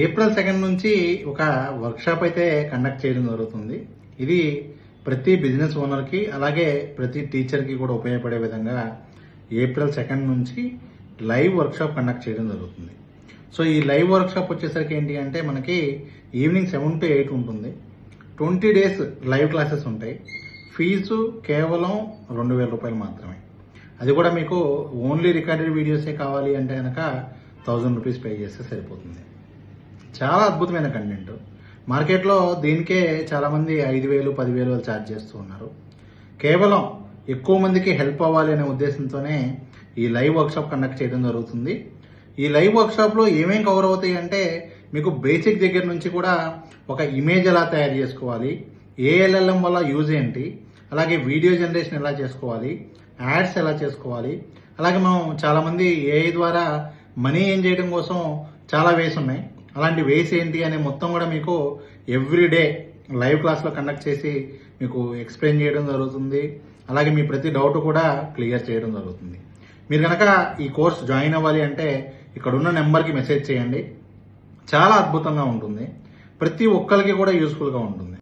April 2 నుంచి ఒక workshop అయితే కండక్ట్ చేయడం జరుగుతుంది. ఇది ప్రతి బిజినెస్ ఓనర్కి అలాగే ప్రతి టీచర్కి కూడా ఉపయోగపడే విధంగా ఏప్రిల్ 2 నుంచి లైవ్ వర్క్షాప్ కండక్ట్ చేయడం జరుగుతుంది. సో ఈ లైవ్ వర్క్షాప్ వచ్చేసరికి ఏంటి అంటే మనకి ఈవినింగ్ 7 to 8 ఉంటుంది. 20 days లైవ్ క్లాసెస్ ఉంటాయి. ఫీజు కేవలం 2,000 రూపాయలు మాత్రమే. అది కూడా మీకు ఓన్లీ రికార్డెడ్ వీడియోసే కావాలి అంటే కనుక 1,000 రూపీస్ పే చేస్తే సరిపోతుంది. చాలా అద్భుతమైన కంటెంట్. మార్కెట్లో దీనికే చాలామంది 5,000, 10,000 ఛార్జ్ చేస్తూ ఉన్నారు. కేవలం ఎక్కువ మందికి హెల్ప్ అవ్వాలి అనే ఉద్దేశంతోనే ఈ లైవ్ వర్క్షాప్ కండక్ట్ చేయడం జరుగుతుంది. ఈ లైవ్ వర్క్షాప్లో ఏమేం కవర్ అవుతాయి అంటే మీకు బేసిక్ దగ్గర నుంచి కూడా ఒక ఇమేజ్ ఎలా తయారు చేసుకోవాలి, ఏఎల్ఎల్ఎం వల్ల యూజ్ ఏంటి, అలాగే వీడియో జనరేషన్ ఎలా చేసుకోవాలి, యాడ్స్ ఎలా చేసుకోవాలి, అలాగే మనం చాలామంది ఏఐ ద్వారా మనీ ఏం చేయడం కోసం చాలా వేస్ ఉన్నాయి. అలాంటి వేస్ ఏంటి అనే మొత్తం కూడా మీకు ఎవ్రీడే లైవ్ క్లాస్లో కండక్ట్ చేసి మీకు ఎక్స్ప్లెయిన్ చేయడం జరుగుతుంది. అలాగే మీ ప్రతి డౌట్ కూడా క్లియర్ చేయడం జరుగుతుంది. మీరు కనుక ఈ కోర్స్ జాయిన్ అవ్వాలి అంటే ఇక్కడ ఉన్న నెంబర్కి మెసేజ్ చేయండి. చాలా అద్భుతంగా ఉంటుంది. ప్రతి ఒక్కరికి కూడా యూస్ఫుల్గా ఉంటుంది.